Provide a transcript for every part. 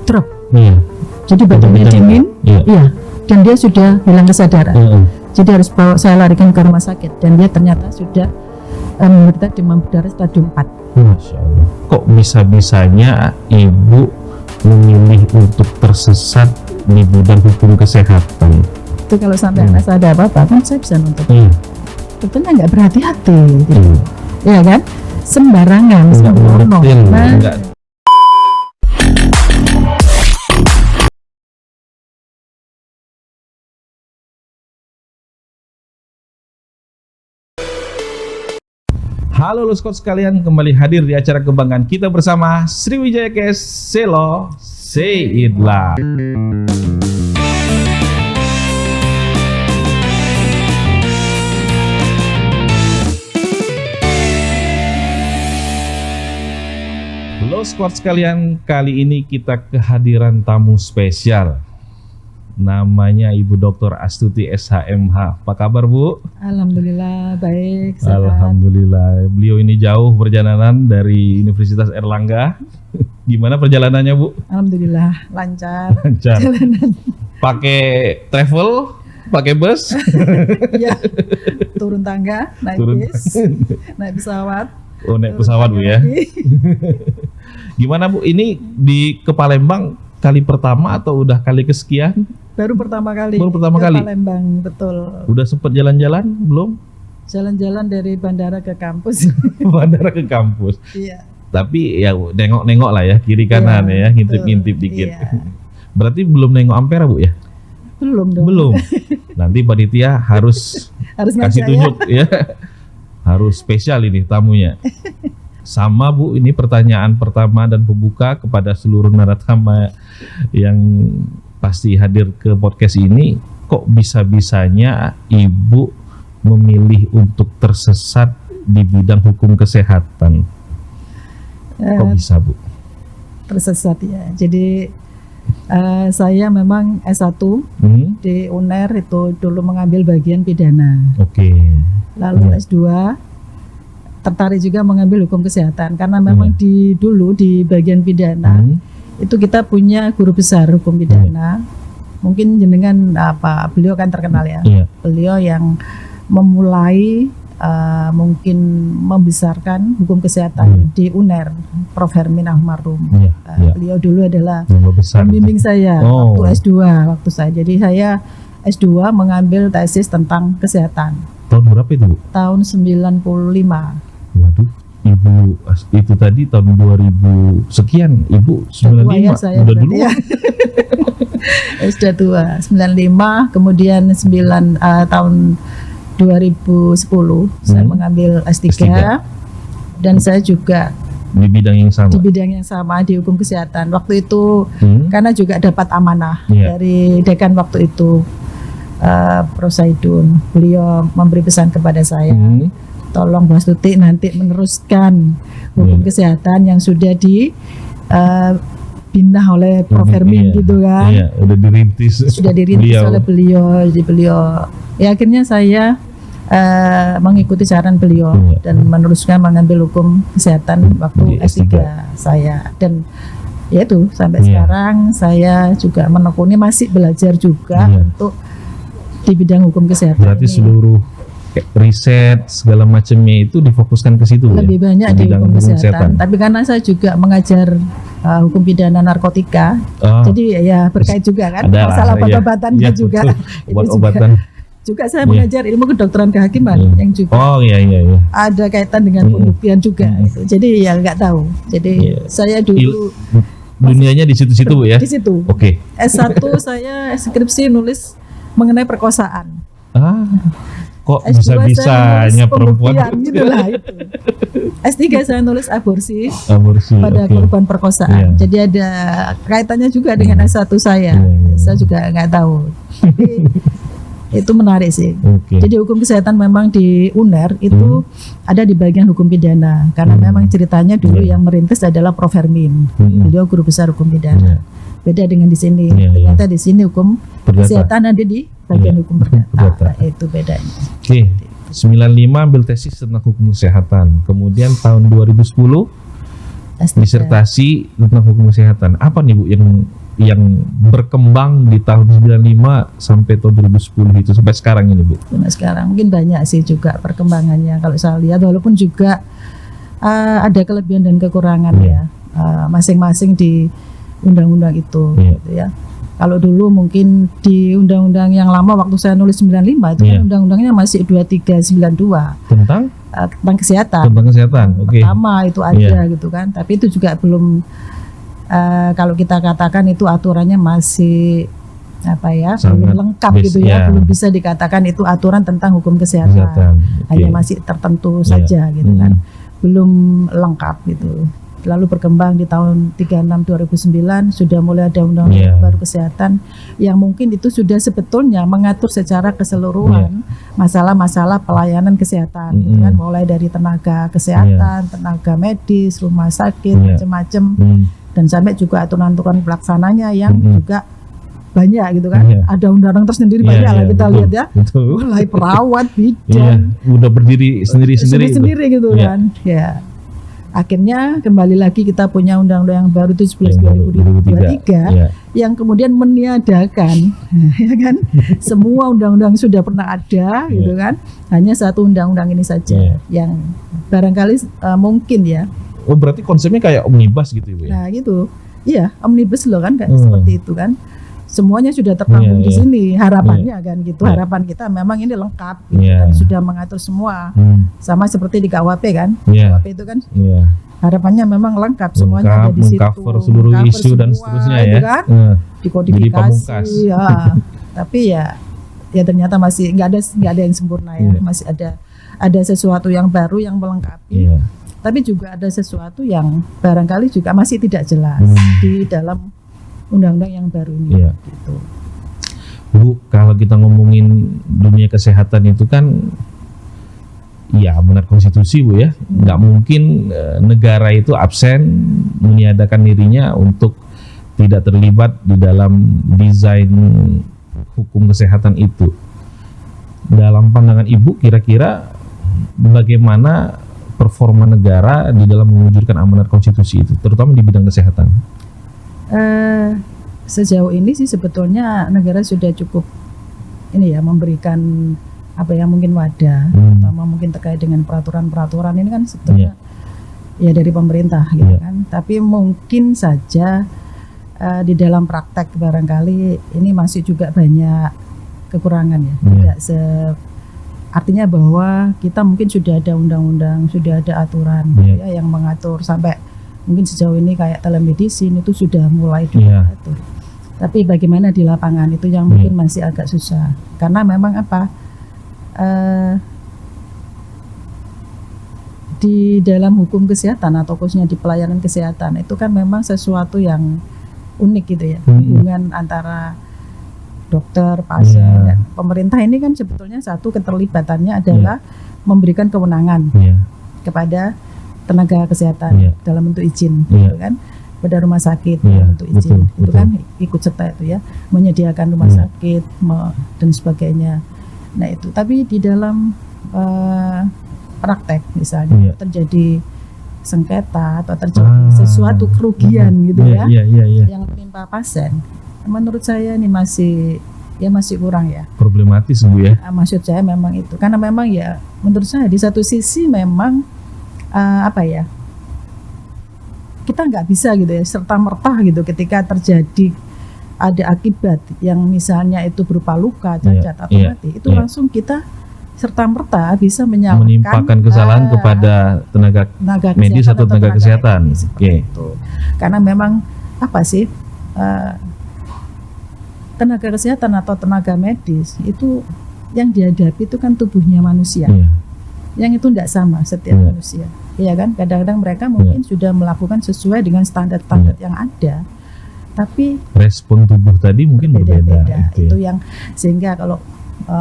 drop. Iya. Jadi badannya Betul-betul. dingin, Iya. iya, dan dia sudah hilang kesadaran. Heeh. Jadi harus saya larikan ke rumah sakit dan dia ternyata sudah menderita demam berdarah stadium 4. Masya Allah. Kok bisa-bisanya ibu memilih untuk tersesat di bidang hukum kesehatan? Itu kalau sampai anak saya ada apa-apa kan saya bisa nuntut. Iya. Tentunya nggak berhati-hati, gitu. Iya. Ya kan? Sembarangan, Nggak sembrono. mengerti, Nah, nggak. Halo Luskot sekalian, kembali hadir di acara kebanggaan kita bersama Sriwijaya Kes Selo Seidlah. Halo squad sekalian, kali ini kita kehadiran tamu spesial. Namanya Ibu Dr. Astuti SHMH. Apa kabar Bu? alhamdulillah baik. Sehat. Alhamdulillah. Beliau ini jauh perjalanan dari Universitas Erlangga. Gimana perjalanannya Bu? Alhamdulillah lancar. Lancar. Jalanan. Pakai travel? Pakai bus? Ya, turun tangga, naik Turun. bis, naik pesawat. Oh, naik turun pesawat Bu tangga ya. lagi. Gimana Bu? Ini ke Palembang kali pertama atau udah kali kesekian? Baru pertama kali. Baru pertama ke kali? Palembang, betul. Udah sempet jalan-jalan belum? Jalan-jalan dari bandara ke kampus. Bandara ke kampus. Iya. Tapi ya nengok-nengok lah ya kiri kanan Iya, ya, ngintip-ngintip betul. dikit. Iya. Berarti belum nengok Ampera Bu ya? Belum dong. Belum. Nanti panitia harus Harus kasih ngajak tunjuk ya. Harus spesial ini tamunya. Sama Bu, ini pertanyaan pertama dan pembuka kepada seluruh narasumber yang pasti hadir ke podcast ini. Kok bisa-bisanya Ibu memilih untuk tersesat di bidang hukum kesehatan? Kok ya. bisa Bu? Tersesat ya. Jadi saya memang S1 di UNER itu dulu mengambil bagian pidana. Oke. Lalu Ya. S2 tertarik juga mengambil hukum kesehatan karena memang dulu di bagian pidana itu kita punya guru besar hukum pidana. Mungkin jenengan beliau kan terkenal ya. Iya. Beliau yang memulai mungkin membesarkan hukum kesehatan di UNER, Prof. Hermin Ahmarum. Iya, iya. Beliau dulu adalah Yang besar. pembimbing saya Oh. waktu S2 waktu saya. Jadi saya S2 mengambil tesis tentang kesehatan Tahun berapa itu Bu? tahun 95. Waduh, Ibu itu tadi tahun 2000 sekian, Ibu 95 ya saya udah berarti dulu. ya. Sudah tua 95, kemudian tahun 2010 saya mengambil S3, S3. dan saya juga Di bidang yang sama. di bidang yang sama di hukum kesehatan. Waktu itu karena juga dapat amanah Iya. dari dekan waktu itu, Prof. Saidun. Beliau memberi pesan kepada saya, tolong Bu Astuti nanti meneruskan hukum kesehatan yang sudah dibina oleh Prof. Hermin gitu kan. Iya, udah dirintis. Sudah dirintis oleh beliau. Jadi beliau, ya akhirnya saya mengikuti saran beliau dan meneruskan mengambil hukum kesehatan waktu Di S3 saya. Dan ya itu sampai sekarang saya juga menekuni, masih belajar juga untuk di bidang hukum kesehatan. Berarti ini. seluruh riset segala macamnya itu difokuskan ke situ Lebih ya? banyak di bidang hukum kesehatan. Tapi karena saya juga mengajar hukum pidana narkotika, jadi ya berkait juga kan Ada masalah lah, obat-obatannya juga. betul. Itu Obat-obatan. juga saya mengajar ilmu kedokteran kehakiman yang juga Iya. ada kaitan dengan pembuktian juga. Itu. Jadi ya nggak tahu. Jadi saya dulu Dunianya di situ-situ Bu ya? di situ. Oke. S1 saya skripsi nulis mengenai perkosaan. Kok S2 saya bisa-bisanya nulis perempuan pembuktian, gitu lah itu. S3 saya nulis aborsi aborsi pada korban perkosaan. Iya. Jadi ada kaitannya juga dengan S1 saya. Saya juga nggak tahu. Tapi itu menarik sih. Jadi hukum kesehatan memang di UNER itu ada di bagian hukum pidana karena memang ceritanya dulu yang merintis adalah Prof. Hermin. Beliau guru besar hukum pidana. Beda dengan di sini. Ternyata di sini hukum kesehatan ada di bagian hukum perdata. Itu bedanya. Oke. 95 ambil tesis tentang hukum kesehatan. Kemudian tahun 2010 S3. disertasi tentang hukum kesehatan. Apa nih Bu yang berkembang di tahun 95 sampai tahun 2010 itu sampai sekarang ini Bu? Sampai sekarang mungkin banyak sih juga perkembangannya kalau saya lihat, walaupun juga ada kelebihan dan kekurangan ya masing-masing di undang-undang itu gitu ya. Kalau dulu mungkin di undang-undang yang lama waktu saya nulis 95 itu kan undang-undangnya masih 2392 tentang kesehatan. Tentang kesehatan. Pertama itu ada gitu kan. Tapi itu juga belum kalau kita katakan itu aturannya masih belum lengkap gitu ya. Belum bisa dikatakan itu aturan tentang hukum kesehatan. Hanya masih tertentu saja gitu kan. Belum lengkap gitu. Lalu berkembang di tahun 36 2009 sudah mulai ada undang-undang baru kesehatan yang mungkin itu sudah sebetulnya mengatur secara keseluruhan masalah-masalah pelayanan kesehatan gitu kan, mulai dari tenaga kesehatan, tenaga medis, rumah sakit, macam-macam dan sampai juga aturan-aturan pelaksananya yang juga banyak gitu kan. Ada undang-undang tersendiri banyak lah kita lihat ya. Mulai perawat, bidan, udah berdiri sendiri-sendiri gitu kan. Akhirnya kembali lagi kita punya undang-undang yang baru 17 2023 yang kemudian meniadakan ya kan semua undang-undang sudah pernah ada gitu kan, hanya satu undang-undang ini saja yang barangkali mungkin ya. Oh berarti konsepnya kayak omnibus gitu ya? Nah gitu, iya omnibus loh kan kayak seperti itu kan. Semuanya sudah tertampung di sini, harapannya kan gitu. Harapan kita memang ini lengkap gitu kan, sudah mengatur semua. Sama seperti di KUHP kan. KUHP itu kan harapannya memang lengkap, semuanya ada di situ. Cover seluruh isu dan seterusnya ya. Kan? Dikodifikasi ya. Tapi ya ternyata masih nggak ada yang sempurna ya. Masih ada sesuatu yang baru yang melengkapi. Tapi juga ada sesuatu yang barangkali juga masih tidak jelas di dalam undang-undang yang baru ini gitu. Bu, kalau kita ngomongin dunia kesehatan itu kan ya benar konstitusi Bu ya, nggak mungkin negara itu absen meniadakan dirinya untuk tidak terlibat di dalam desain hukum kesehatan itu. Dalam pandangan Ibu kira-kira bagaimana performa negara di dalam mewujudkan amanat konstitusi itu, terutama di bidang kesehatan? Sejauh ini sih sebetulnya negara sudah cukup ini ya memberikan mungkin wadah, terutama mungkin terkait dengan peraturan-peraturan ini kan sebetulnya ya dari pemerintah gitu kan. Tapi mungkin saja di dalam praktek barangkali ini masih juga banyak kekurangan ya. Tidak artinya bahwa kita mungkin sudah ada undang-undang, sudah ada aturan ya, yang mengatur sampai mungkin sejauh ini kayak telemedicine itu sudah mulai diatur. Tapi bagaimana di lapangan itu yang mungkin masih agak susah. Karena memang di dalam hukum kesehatan atau khususnya di pelayanan kesehatan itu kan memang sesuatu yang unik gitu ya. Hubungan antara dokter, pasien, dan pemerintah ini kan sebetulnya satu keterlibatannya adalah memberikan kewenangan kepada tenaga kesehatan dalam bentuk izin gitu kan, pada rumah sakit dalam bentuk izin itu kan ikut serta itu ya, menyediakan rumah sakit dan sebagainya. Nah itu, tapi di dalam praktek misalnya terjadi sengketa atau terjadi sesuatu kerugian gitu yang menimpa pasien, menurut saya ini masih kurang ya, problematis Bu ya. Maksud saya memang itu karena memang ya menurut saya di satu sisi memang kita nggak bisa gitu ya serta merta gitu ketika terjadi ada akibat yang misalnya itu berupa luka, cacat atau mati itu langsung kita serta merta bisa menimpakan kesalahan kepada tenaga medis atau tenaga kesehatan. Itu. Karena memang tenaga kesehatan atau tenaga medis itu yang dihadapi itu kan tubuhnya manusia. Yang itu tidak sama setiap manusia, ya kan? Kadang-kadang mereka mungkin sudah melakukan sesuai dengan standar-standar yang ada, tapi respon tubuh tadi mungkin berbeda. Itu yang sehingga kalau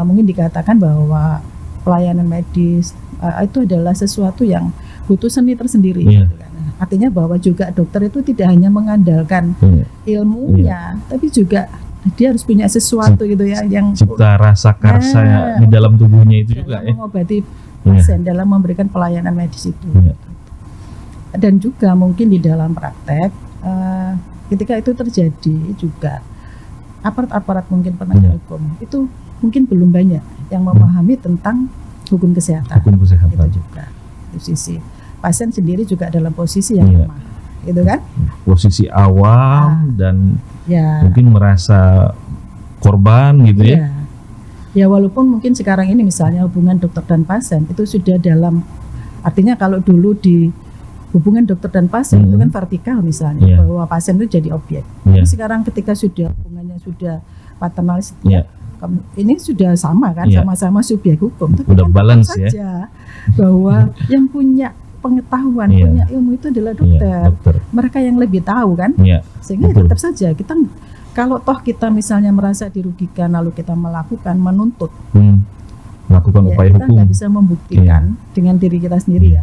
mungkin dikatakan bahwa pelayanan medis itu adalah sesuatu yang butuh seni tersendiri. Gitu kan? Artinya bahwa juga dokter itu tidak hanya mengandalkan ilmunya, tapi juga dia harus punya sesuatu gitu ya, yang cipta rasa karsa di dalam tubuhnya itu juga mengobati pasien dalam memberikan pelayanan medis itu. Dan juga mungkin di dalam praktek ketika itu terjadi juga aparat-aparat mungkin penegak hukum itu mungkin belum banyak yang memahami tentang hukum kesehatan. Hukum kesehatan. Itu juga di sisi pasien sendiri juga dalam posisi yang lemah, gitu kan? Posisi awam dan mungkin merasa korban gitu ya. Ya walaupun mungkin sekarang ini misalnya hubungan dokter dan pasien itu sudah dalam, artinya kalau dulu di hubungan dokter dan pasien itu kan vertikal misalnya, bahwa pasien itu jadi objek. Tapi sekarang ketika sudah hubungannya sudah paternalistik, ini sudah sama kan, sama-sama subjek hukum. Tapi udah kan balance saja bahwa yang punya pengetahuan, punya ilmu itu adalah dokter. Mereka yang lebih tahu kan, sehingga tetap saja kita kalau toh kita misalnya merasa dirugikan lalu kita melakukan melakukan upaya kita hukum, nggak bisa membuktikan dengan diri kita sendiri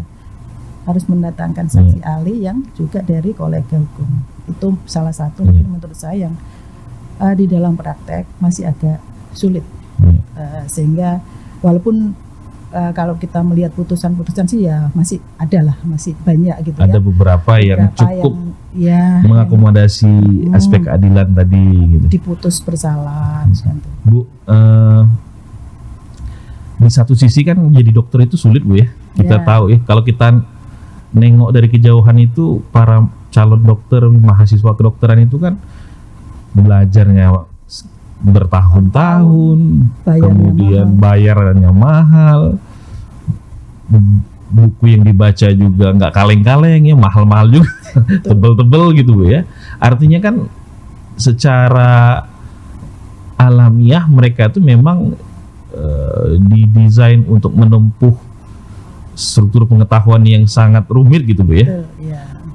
harus mendatangkan saksi ahli yang juga dari kolega hukum. Itu salah satu mungkin menurut saya yang di dalam praktek masih agak sulit, sehingga walaupun kalau kita melihat putusan-putusan sih ya masih banyak gitu. Ada beberapa yang cukup mengakomodasi aspek keadilan tadi gitu. Diputus bersalah. Bu, di satu sisi kan jadi dokter itu sulit Bu ya. Kita tahu kalau kita nengok dari kejauhan itu para calon dokter, mahasiswa kedokteran itu kan belajarnya bertahun-tahun, kemudian bayarannya mahal, buku yang dibaca juga nggak kaleng-kaleng ya, mahal-mahal juga, tebel-tebel gitu Bu ya. Artinya kan secara alamiah mereka itu memang didesain untuk menempuh struktur pengetahuan yang sangat rumit gitu Bu ya.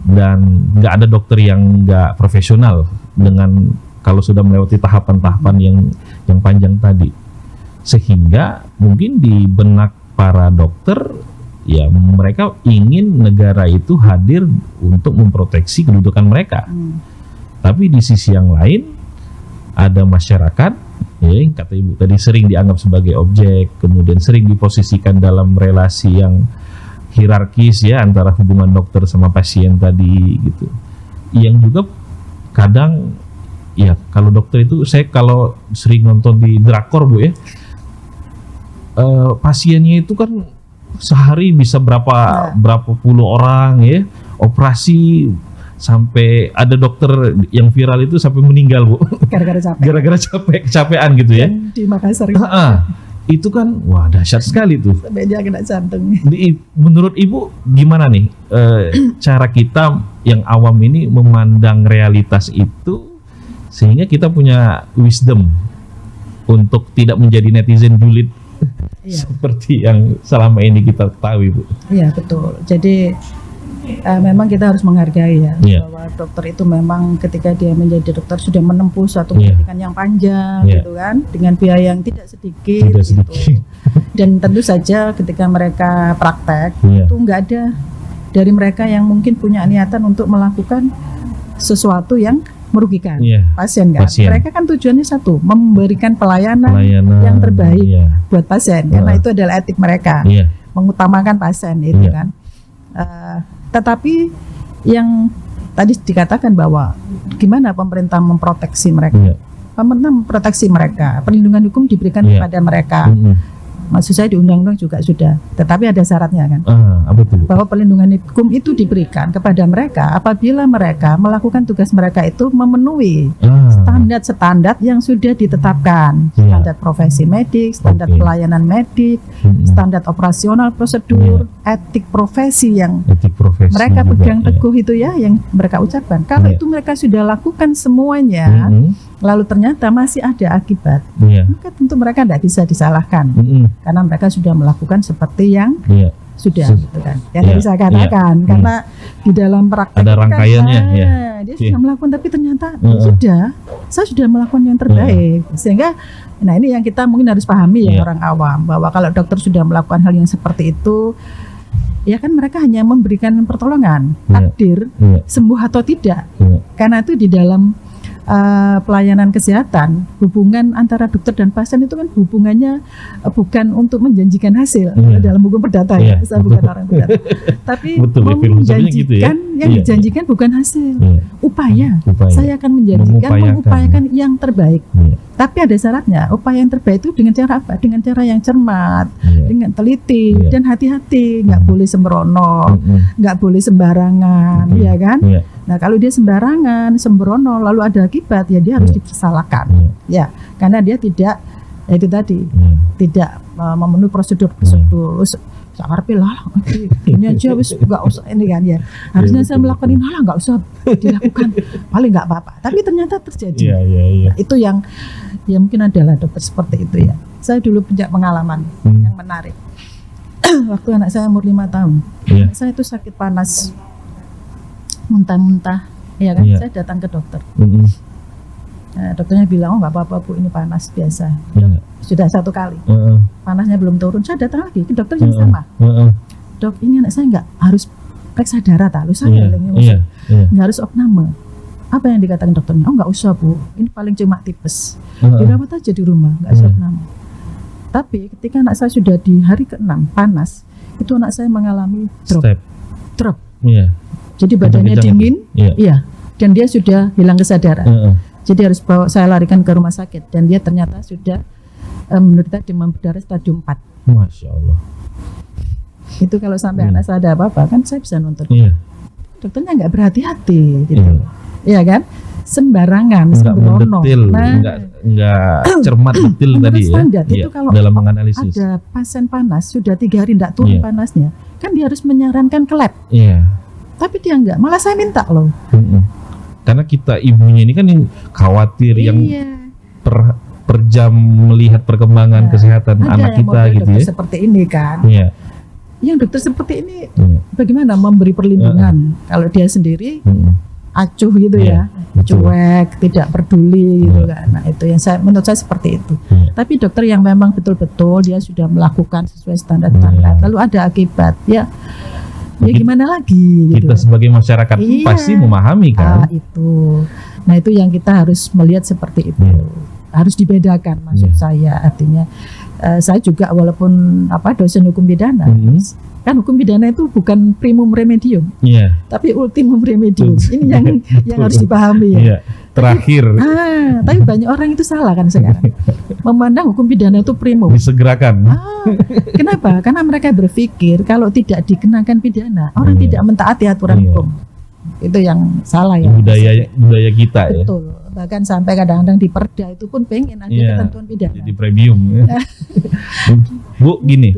Dan nggak ada dokter yang nggak profesional dengan kalau sudah melewati tahapan-tahapan yang panjang tadi, sehingga mungkin di benak para dokter ya mereka ingin negara itu hadir untuk memproteksi kedudukan mereka. Tapi di sisi yang lain ada masyarakat yang kata Ibu tadi sering dianggap sebagai objek, kemudian sering diposisikan dalam relasi yang hierarkis ya antara hubungan dokter sama pasien tadi gitu. Yang juga kadang ya kalau dokter itu saya kalau sering nonton di drakor Bu ya, pasiennya itu kan sehari bisa berapa puluh orang ya, operasi sampai ada dokter yang viral itu sampai meninggal Bu, gara-gara kecapean gitu ya. Di Makassar itu kan wah dahsyat sekali tuh, sampai dia kena jantung. Menurut Ibu gimana nih cara kita yang awam ini memandang realitas itu sehingga kita punya wisdom untuk tidak menjadi netizen julid seperti yang selama ini kita ketahui Bu. Iya betul. Jadi memang kita harus menghargai bahwa dokter itu memang ketika dia menjadi dokter sudah menempuh suatu pendidikan yang panjang gitu kan, dengan biaya yang tidak sedikit. Gitu. Dan tentu saja ketika mereka praktek itu nggak ada dari mereka yang mungkin punya niatan untuk melakukan sesuatu yang merugikan pasien kan. Mereka kan tujuannya satu, memberikan pelayanan yang terbaik buat pasien karena itu adalah etik mereka, mengutamakan pasien itu kan. Tetapi yang tadi dikatakan bahwa gimana pemerintah memproteksi mereka, pemerintah memproteksi mereka, perlindungan hukum diberikan kepada mereka. Maksud saya di undang-undang juga sudah, tetapi ada syaratnya kan, bahwa perlindungan hukum itu diberikan kepada mereka apabila mereka melakukan tugas mereka itu memenuhi standar-standar yang sudah ditetapkan, standar profesi medik, standar pelayanan medik, standar operasional prosedur, etik profesi yang mereka pegang teguh itu ya, yang mereka ucapkan. Kalau itu mereka sudah lakukan semuanya, lalu ternyata masih ada akibat, maka tentu mereka tidak bisa disalahkan, karena mereka sudah melakukan seperti yang sudah gitu kan. Yang tadi saya katakan, karena di dalam praktek ada rangkaiannya dia sudah melakukan, tapi ternyata saya sudah melakukan yang terbaik, sehingga nah ini yang kita mungkin harus pahami ya orang awam, bahwa kalau dokter sudah melakukan hal yang seperti itu, ya kan mereka hanya memberikan pertolongan, takdir sembuh atau tidak, karena itu di dalam pelayanan kesehatan, hubungan antara dokter dan pasien itu kan hubungannya bukan untuk menjanjikan hasil dalam hukum perdata ya, saya bukan orang perdata, tapi menjanjikan gitu ya? Yang dijanjikan bukan hasil, upaya. Saya akan mengupayakan yang terbaik. Tapi ada syaratnya, upaya yang terbaik itu dengan cara apa? Dengan cara yang cermat, dengan teliti dan hati-hati, nggak boleh sembrono, nggak boleh sembarangan, ya kan? Nah kalau dia sembarangan, sembrono, lalu ada akibat, ya dia harus dipersalahkan, ya, karena dia tidak, itu tadi, tidak memenuhi prosedur. Sakarpe lah, ini aja wis nggak usah ini kan ya. Harusnya saya melakukan ini, nggak usah dilakukan, paling nggak apa-apa. Tapi ternyata terjadi. Nah, itu yang ya mungkin adalah dokter seperti itu ya. Saya dulu punya pengalaman yang menarik. Waktu anak saya umur 5 tahun, anak saya itu sakit panas, muntah-muntah, ya kan. Saya datang ke dokter. Nah, dokternya bilang, oh nggak apa-apa Bu, ini panas biasa. Sudah 1 kali, panasnya belum turun, saya datang lagi ke dokter yang sama. Dok, ini anak saya nggak harus periksa darah, nggak harus opname. Apa yang dikatakan dokternya? Oh nggak usah Bu, ini paling cuma tipes, dirawat aja di rumah, nggak usah opname. Tapi ketika anak saya sudah di hari ke-6 panas, itu anak saya mengalami drop. Jadi badannya dingin, dan dia sudah hilang kesadaran. Jadi harus saya larikan ke rumah sakit, dan dia ternyata sudah menderita demam berdarah stadium 4. Masya Allah. Itu kalau sampai anak saya ada apa-apa kan saya bisa nonton. Dokternya nggak berhati-hati, gitu. Iya kan? Sembarangan, sembrono. Nggak cermat detil tadi standar, ya. Itu kalau dalam menganalisis. Ada pasien panas sudah 3 hari tidak turun panasnya, kan dia harus menyarankan ke lab. Tapi dia nggak, malah saya minta loh. Karena kita ibunya ini kan yang khawatir, yang per jam melihat perkembangan kesehatan anak kita gitu ya. Seperti ini kan. Yang dokter seperti ini bagaimana memberi perlindungan kalau dia sendiri acuh gitu ya, cuek, tidak peduli gitu kan. Nah itu yang menurut saya seperti itu. Tapi dokter yang memang betul-betul dia sudah melakukan sesuai standar-standar, lalu ada akibat ya gimana lagi gitu. Kita sebagai masyarakat pasti memahami kan. Nah itu yang kita harus melihat seperti itu. Harus dibedakan maksud saya, artinya saya juga walaupun dosen hukum pidana, kan hukum pidana itu bukan primum remedium, tapi ultimum remedium. Ini yang harus dipahami ya. Terakhir. Tapi banyak orang itu salah kan sekarang, memandang hukum pidana itu primum, disegerakan. Kenapa? Karena mereka berpikir kalau tidak dikenakan pidana, orang tidak mentaati aturan hukum. Itu yang salah ya. Budaya kita ya. Betul. Bahkan sampai kadang-kadang di perda itu pun pengen ada ketentuan pidana. Jadi premium. Bu, gini,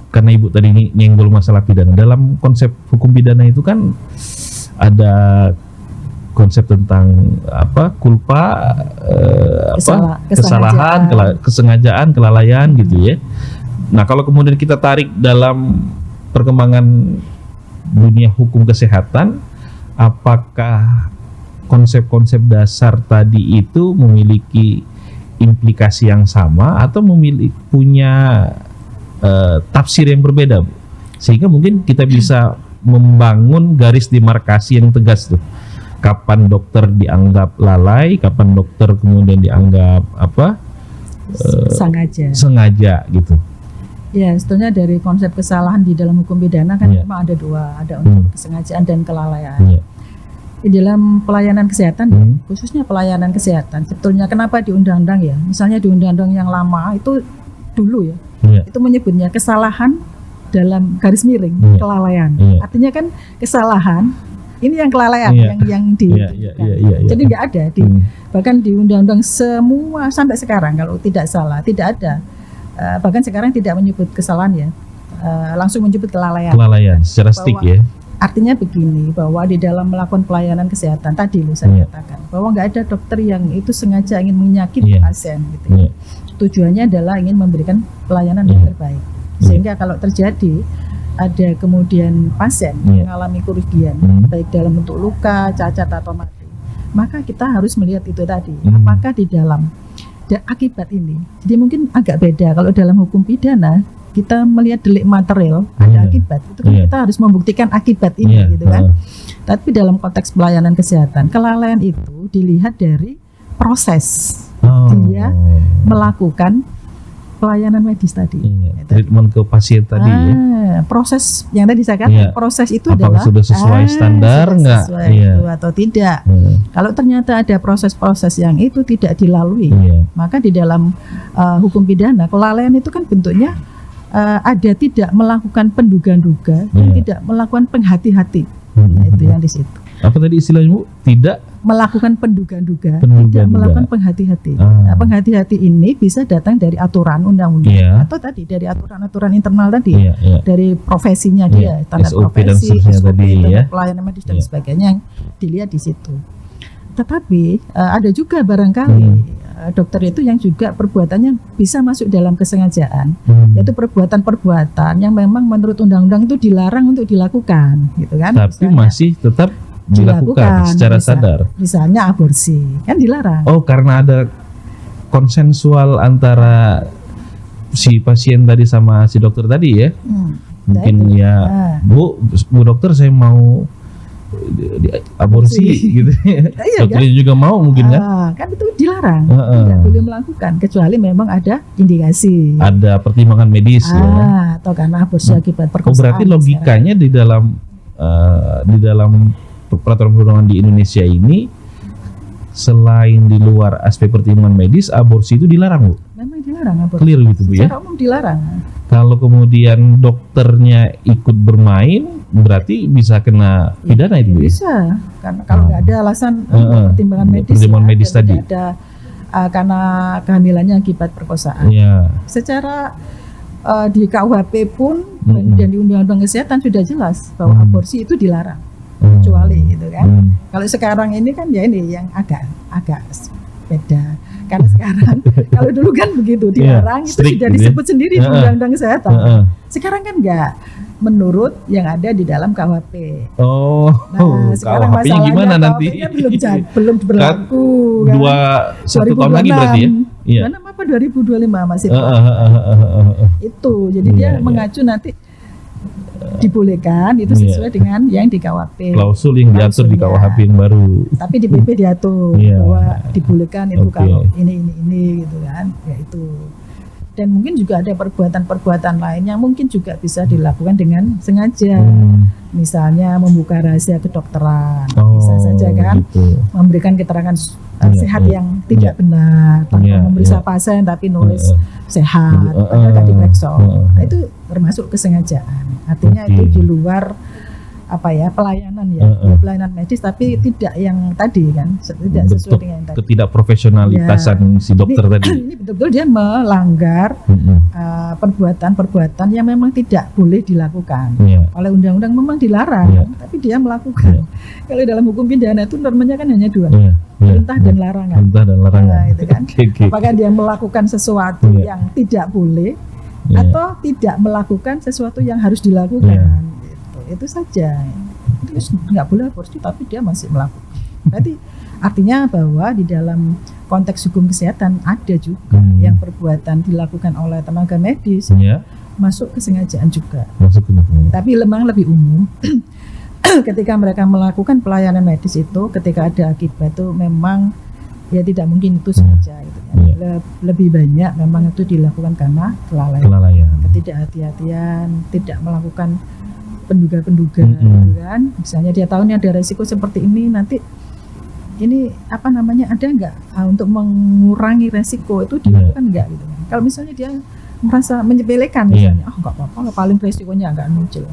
karena Ibu tadi nyenggol masalah pidana, dalam konsep hukum pidana itu kan ada konsep tentang culpa, kesalahan, kesengajaan, kelalaian gitu ya. Nah, kalau kemudian kita tarik dalam perkembangan dunia hukum kesehatan, apakah konsep-konsep dasar tadi itu memiliki implikasi yang sama atau punya tafsir yang berbeda, Bu? Sehingga mungkin kita bisa membangun garis demarkasi yang tegas tuh. Kapan dokter dianggap lalai, kapan dokter kemudian dianggap sengaja gitu. Ya, sebetulnya dari konsep kesalahan di dalam hukum pidana kan memang ada 2, ada unsur kesengajaan dan kelalaian. Di dalam pelayanan kesehatan, khususnya pelayanan kesehatan, sebetulnya kenapa di undang-undang ya, misalnya di undang-undang yang lama itu dulu ya, itu menyebutnya kesalahan dalam garis miring kelalaian. Artinya kan kesalahan ini yang kelalaian yang jadi nggak ada bahkan di undang-undang semua sampai sekarang kalau tidak salah tidak ada. Bahkan sekarang tidak menyebut kesalahan ya, langsung menyebut kelalaian secara stik ya. Artinya begini, bahwa di dalam melakukan pelayanan kesehatan tadi saya katakan bahwa nggak ada dokter yang itu sengaja ingin menyakiti pasien gitu. Tujuannya adalah ingin memberikan pelayanan yang terbaik, sehingga kalau terjadi ada kemudian pasien mengalami kerugian baik dalam bentuk luka, cacat atau mati, maka kita harus melihat itu tadi, apakah di dalam akibat ini. Jadi mungkin agak beda kalau dalam hukum pidana kita melihat delik material ada akibat, itu kan kita harus membuktikan akibat ini gitu kan. Tapi dalam konteks pelayanan kesehatan, kelalaian itu dilihat dari proses dia melakukan pelayanan medis tadi. Treatment ke pasien tadi proses yang tadi saya katakan, proses itu apakah adalah sudah sesuai standar nggak itu atau tidak. Kalau ternyata ada proses-proses yang itu tidak dilalui, maka di dalam hukum pidana kelalaian itu kan bentuknya ada tidak melakukan penduga-duga dan tidak melakukan penghati-hati. Nah, itu yang di situ. Apa tadi istilahnya Bu? Tidak melakukan penduga-duga, tidak melakukan penghati-hati. Nah, penghati-hati ini bisa datang dari aturan undang-undang atau tadi dari aturan-aturan internal tadi, dari profesinya dia, standar profesi, SOP, pelayanan medis dan sebagainya yang dilihat di situ. Tetapi ada juga barangkali dokter itu yang juga perbuatannya bisa masuk dalam kesengajaan, yaitu perbuatan-perbuatan yang memang menurut undang-undang itu dilarang untuk dilakukan, gitu kan? Tapi misalnya, masih tetap dilakukan secara sadar. Misalnya aborsi, kan dilarang. Oh, karena ada konsensual antara si pasien tadi sama si dokter tadi ya? Mungkin Bu dokter saya mau aborsi gitu. Dokternya juga mau mungkin kan? Kan itu dilarang, tidak boleh melakukan kecuali memang ada indikasi. Ada pertimbangan medis atau karena aborsi akibat perkosaan. Berarti logikanya di dalam peraturan perundangan di Indonesia ini selain di luar aspek pertimbangan medis, aborsi itu dilarang Bu? Memang dilarang aborsi. Clear gitu Bu ya? Secara umum dilarang. Kalau kemudian dokternya ikut bermain, berarti bisa kena pidana itu Bu ya? Bisa, karena kalau nggak ada alasan pertimbangan medis, medis tadi. Ada karena kehamilannya akibat perkosaan. Secara di KUHP pun dan di Undang-Undang Kesehatan sudah jelas bahwa aborsi itu dilarang, kecuali gitu kan. Kalau sekarang ini kan ya ini yang agak beda. Karena sekarang kalau dulu kan begitu dilarang itu sudah disebut sendiri di Undang-Undang Kesehatan. Sekarang kan enggak, menurut yang ada di dalam KUHP. Nah, sekarang masalahnya gimana nanti? belum berlaku kan. 1 tahun lagi berarti ya? Mana apa 2025 masih itu. Jadi dia mengacu nanti dibolehkan itu sesuai dengan yang di KUHP. Klausul yang diatur di KUHP yang baru. Tapi di PP diatur bahwa dibolehkan itu kalau ini gitu kan, ya itu. Dan mungkin juga ada perbuatan-perbuatan lain yang mungkin juga bisa dilakukan dengan sengaja. Misalnya membuka rahasia kedokteran, bisa saja kan, memberikan keterangan sehat yang tidak benar, tanpa memeriksa pasien tapi nulis sehat, padahal tadi diperiksa. Nah, itu termasuk kesengajaan. Artinya itu di luar pelayanan pelayanan medis, tapi tidak yang tadi kan, tidak sesuai dengan yang tadi. Ketidakprofesionalitasan si dokter tadi. Ini betul-betul dia melanggar perbuatan-perbuatan yang memang tidak boleh dilakukan. Oleh undang-undang memang dilarang, tapi dia melakukan. Kalau dalam hukum pidana itu normanya kan hanya 2. Perintah dan larangan. Nah, itu kan. Apakah dia melakukan sesuatu yang tidak boleh atau tidak melakukan sesuatu yang harus dilakukan. Itu saja. Itu nggak boleh aborsi tapi dia masih melakukan. Berarti artinya bahwa di dalam konteks hukum kesehatan ada juga yang perbuatan dilakukan oleh tenaga medis masuk kesengajaan juga. Tapi memang lebih umum. Ketika mereka melakukan pelayanan medis itu, ketika ada akibat itu memang ya tidak mungkin itu sengaja gitu kan. Lebih banyak memang itu dilakukan karena kelalaian. Ketidakhati-hatian, tidak melakukan penduga-penduga gitu kan. Misalnya dia tahu ini ada resiko seperti ini, nanti ini ada nggak untuk mengurangi resiko itu dilakukan nggak gitu kan. Kalau misalnya dia merasa menyepelekan misalnya, nggak apa-apa, paling resikonya nggak muncul.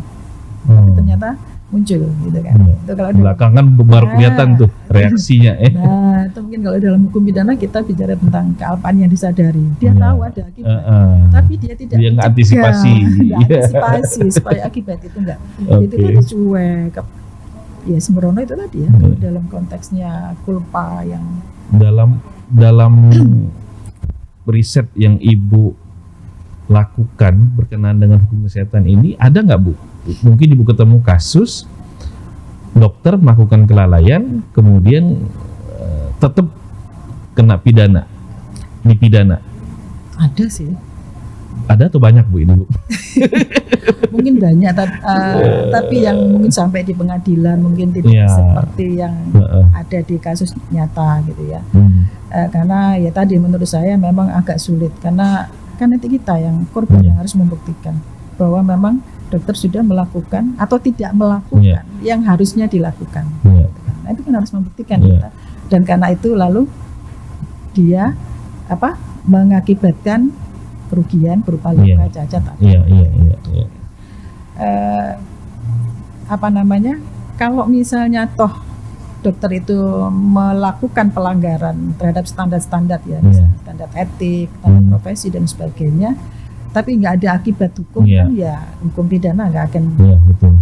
Tapi ternyata muncul gitu kan. Itu kalau belakangan baru kelihatan tuh reaksinya. Nah, itu mungkin kalau dalam hukum pidana kita bicara tentang kealpaan yang disadari. Dia tahu ada akibat, tapi dia tidak antisipasi supaya akibat itu enggak. Itu kan dicuek. Ya sembrono itu tadi ya. Dalam konteksnya kulpa yang dalam riset yang Ibu lakukan berkenaan dengan hukum kesehatan ini, ada nggak Bu? Mungkin Ibu ketemu kasus dokter melakukan kelalaian kemudian tetap kena dipidana. Ada sih. Ada atau banyak Bu ini Bu? Mungkin banyak, tapi yang mungkin sampai di pengadilan mungkin tidak seperti yang ada di kasus nyata gitu ya. Karena ya tadi menurut saya memang agak sulit karena kan nanti kita yang korban yang harus membuktikan bahwa memang dokter sudah melakukan atau tidak melakukan yang harusnya dilakukan. Nah, itu kan harus membuktikan kita. Dan karena itu lalu dia mengakibatkan kerugian berupa luka, cacat. Kalau misalnya toh dokter itu melakukan pelanggaran terhadap standar-standar ya, standar etik, standar profesi dan sebagainya, tapi nggak ada akibat hukum kan ya hukum pidana nggak akan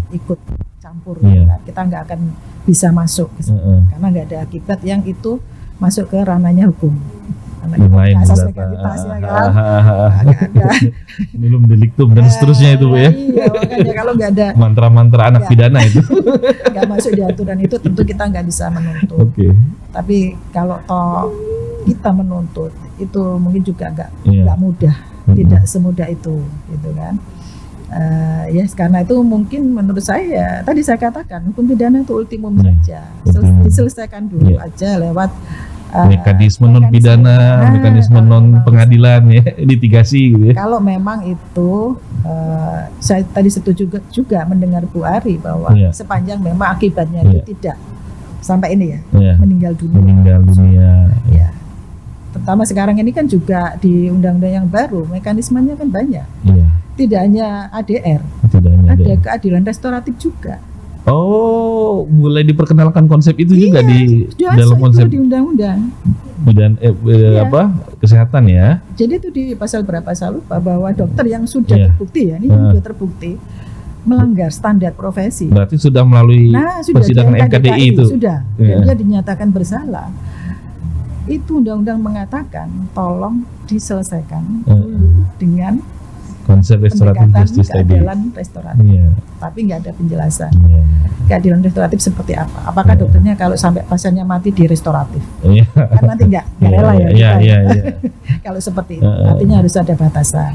ikut campur, kan? Kita nggak akan bisa masuk karena nggak ada akibat yang itu masuk ke ranahnya hukum. Yang lain asas legalitas ya kan, ada belum deliktum dan seterusnya itu Bu ya. Iya, makanya kalau nggak ada mantra-mantra anak pidana itu nggak masuk di aturan itu tentu kita nggak bisa menuntut. Tapi kalau toh kita menuntut itu mungkin juga nggak mudah, tidak semudah itu, gitu kan. Karena itu mungkin menurut saya tadi saya katakan hukum pidana itu ultimum saja, diselesaikan dulu aja lewat mekanisme non pidana, mekanisme non pengadilan ya, litigasi gitu ya. Kalau memang itu saya tadi setuju juga mendengar Bu Ari bahwa sepanjang memang akibatnya itu tidak sampai ini meninggal dunia. Terutama sekarang ini kan juga di undang-undang yang baru mekanismenya kan banyak. Tidak hanya ADR, ada keadilan restoratif juga. Oh, mulai diperkenalkan konsep itu juga di dalam konsep di undang-undang kesehatan ya. Jadi itu di pasal berapa saya lupa bahwa dokter yang sudah terbukti sudah terbukti melanggar standar profesi. Berarti sudah melalui persidangan MKDI itu. Sudah. Dan dia dinyatakan bersalah. Itu undang-undang mengatakan tolong diselesaikan dulu dengan konsep restoratif justice tadi. Keadilan restoratif. Tapi nggak ada penjelasan. Keadilan restoratif seperti apa? Apakah dokternya kalau sampai pasiennya mati di restoratif? Kan nanti nggak rela ya. Kalau seperti itu, artinya harus ada batasan.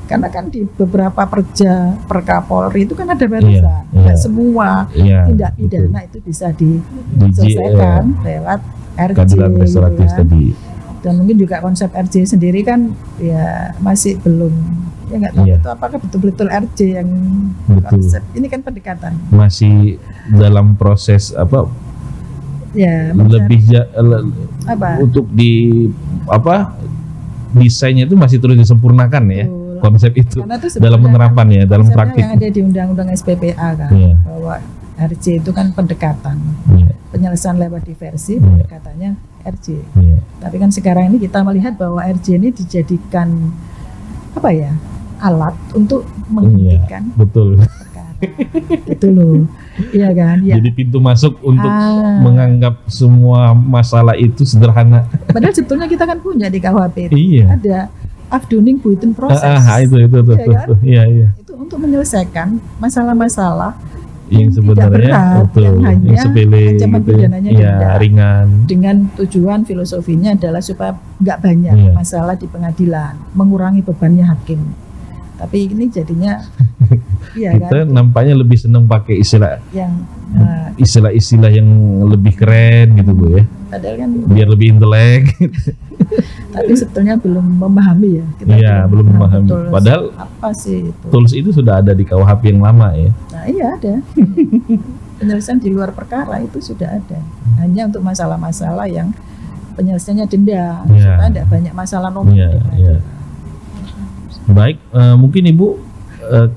Karena kan di beberapa per Kapolri itu kan ada batasan. Nggak semua tindak pidana itu bisa diselesaikan lewat RJ. Keadilan restoratif tadi. Dan mungkin juga konsep RJ sendiri kan ya masih belum nggak tahu itu apakah betul-betul RJ yang konsep ini kan pendekatan masih dalam proses lebih untuk desainnya itu masih terus disempurnakan ya konsep itu dalam penerapan ya dalam praktik yang ada di undang-undang SPPA kan bahwa RJ itu kan pendekatan penyelesaian lewat diversi pendekatannya RJ tapi kan sekarang ini kita melihat bahwa RJ ini dijadikan alat untuk menghentikan perkara. Itu loh. Iya kan? Jadi pintu masuk untuk menganggap semua masalah itu sederhana. Padahal sebetulnya kita kan punya di KUHP itu. Ada afdoning buiten proses. Itu. Iya. Itu untuk menyelesaikan masalah-masalah yang sebenarnya berat, yang hanya sepele, ancaman pidananya ringan. Dengan tujuan filosofinya adalah supaya nggak banyak masalah di pengadilan, mengurangi bebannya hakim. Tapi ini jadinya kita nampaknya lebih senang pakai istilah yang lebih keren gitu Bu ya. Padahal kan biar lebih intelek. Tapi sebetulnya belum memahami ya. Belum memahami. Padahal apa sih itu? Tools itu sudah ada di KUHP yang lama ya. Nah iya ada. Penyelesaian di luar perkara itu sudah ada. Hanya untuk masalah-masalah yang penyelesaiannya denda supaya tidak banyak masalah nomor. Baik, mungkin Ibu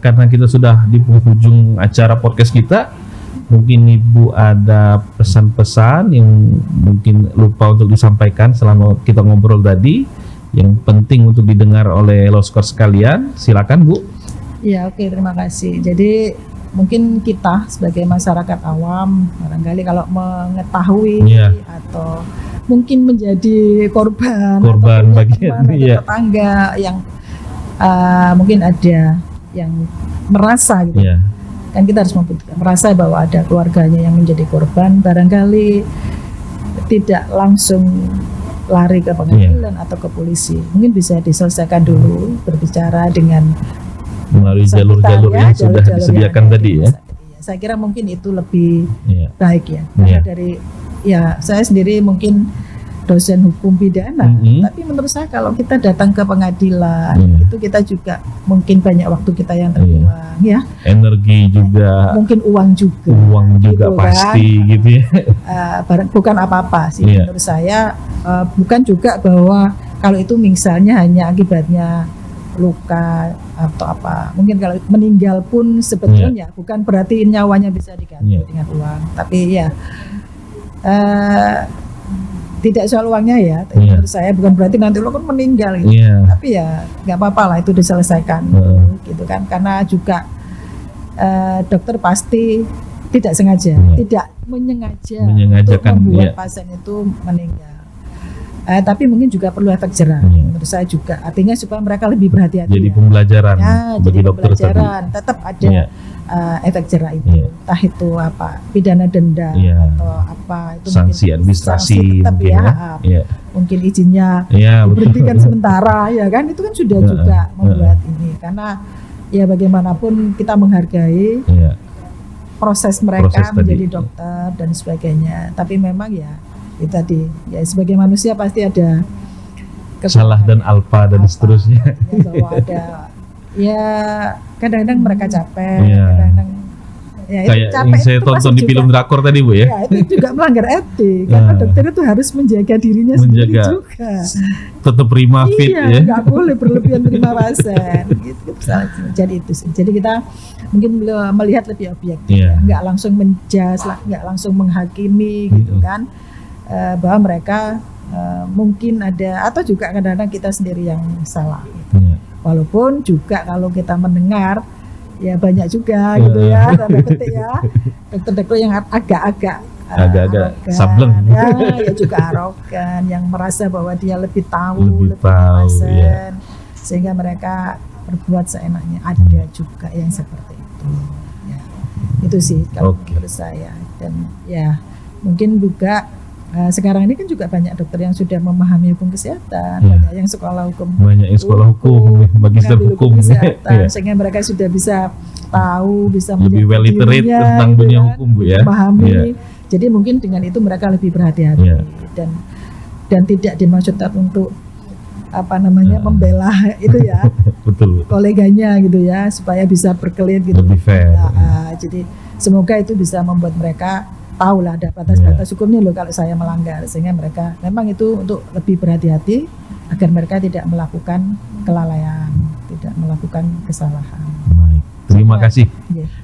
karena kita sudah di penghujung acara podcast kita, mungkin Ibu ada pesan-pesan yang mungkin lupa untuk disampaikan selama kita ngobrol tadi, yang penting untuk didengar oleh Loskor sekalian. Silakan Bu. Ya oke, terima kasih. Jadi mungkin kita sebagai masyarakat awam barangkali kalau mengetahui atau mungkin menjadi korban bagian tetangga yang mungkin ada yang merasa gitu kan kita harus merasa bahwa ada keluarganya yang menjadi korban, barangkali tidak langsung lari ke pengadilan atau ke polisi. Mungkin bisa diselesaikan dulu berbicara dengan melalui jalur-jalur yang sudah jalur-jalur disediakan yang ada tadi di ya. rumah sakit. Saya kira mungkin itu lebih Iya. baik ya. Karena Iya. dari saya sendiri mungkin dosen hukum pidana, tapi menurut saya kalau kita datang ke pengadilan itu kita juga mungkin banyak waktu kita yang terbuang ya. Energi juga, mungkin uang juga juga gitu pasti kan. gitu ya. Bukan apa-apa sih Iya. menurut saya, bukan juga bahwa kalau itu misalnya hanya akibatnya luka atau apa, mungkin kalau meninggal pun sebetulnya bukan berarti nyawanya bisa diganti dengan uang, tapi ya tidak soal uangnya ya, tapi menurut saya bukan berarti nanti lo kan meninggal gitu. Tapi ya nggak apa-apa lah itu diselesaikan gitu kan, karena juga dokter pasti tidak sengaja, tidak menyengajakan membuat pasien itu meninggal. Tapi mungkin juga perlu efek jerah menurut saya juga, artinya supaya mereka lebih berhati-hati. Jadi pembelajaran bagi dokter tadi. Tetap ada efek jerah itu, entah itu apa pidana denda atau apa itu sanksi mungkin administrasi sanksi tetap mungkin mungkin izinnya diberhentikan sementara ya kan, itu kan sudah juga membuat ini, karena ya bagaimanapun kita menghargai proses mereka menjadi dokter dan sebagainya, tapi memang ya itu tadi ya sebagai manusia pasti ada salah dan alpa dan seterusnya ya, bahwa ada ya kadang-kadang mereka capek, kadang-kadang ya itu kayak capek yang saya itu tonton di juga, film drakor tadi Bu ya. Itu juga melanggar etik karena dokter itu harus menjaga dirinya sendiri juga, tetap prima fit ya, nggak boleh berlebihan terima pasien gitu. Jadi itu sih, jadi kita mungkin melihat lebih objektif, nggak langsung menjas, nggak langsung menghakimi gitu kan, bahwa mereka mungkin ada, atau juga kadang-kadang kita sendiri yang salah gitu. Walaupun juga kalau kita mendengar ya banyak juga gitu ya, tanda petik ya, dokter-dokter yang agak-agak sableng ya juga arogan, yang merasa bahwa dia lebih tahu pasien, sehingga mereka berbuat seenaknya. Ada juga yang seperti itu ya. Itu sih kalau menurut saya. Dan ya mungkin juga sekarang ini kan juga banyak dokter yang sudah memahami hukum kesehatan, banyak yang sekolah hukum, magister hukum kesehatan, sehingga mereka sudah bisa tahu, bisa lebih well literate tentang dunia hukum Bu ya, memahami. Jadi mungkin dengan itu mereka lebih berhati-hati dan tidak dimaksudkan untuk apa namanya membela itu ya betul, koleganya gitu ya, supaya bisa berkelit gitu, lebih fair. Jadi semoga itu bisa membuat mereka tahu lah ada batas-batas hukumnya loh kalau saya melanggar, sehingga mereka memang itu untuk lebih berhati-hati agar mereka tidak melakukan kelalaian, tidak melakukan kesalahan. Baik. Terima kasih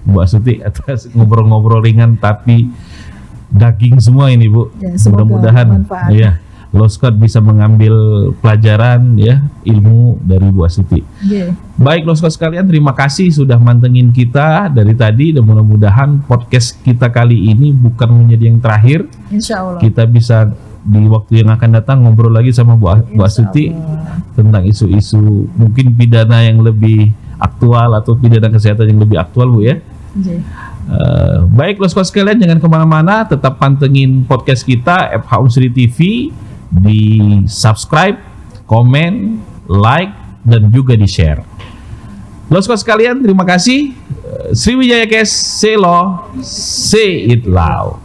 Bu Astuti atas ngobrol-ngobrol ringan tapi daging semua ini Bu. Mudah-mudahan Law Squad bisa mengambil pelajaran ilmu dari Bu Astuti. Baik Law Squad sekalian, terima kasih sudah mantengin kita dari tadi, dan mudah-mudahan podcast kita kali ini bukan menjadi yang terakhir. Insya Allah. Kita bisa di waktu yang akan datang ngobrol lagi sama Bu Astuti tentang isu-isu mungkin pidana yang lebih aktual atau pidana kesehatan yang lebih aktual Bu ya. Baik Law Squad sekalian, jangan kemana-mana, tetap pantengin podcast kita FH Unsri TV, di subscribe, komen, like, dan juga di share. Law Squad sekalian, terima kasih. Sriwijaya Case, say law, say it loud.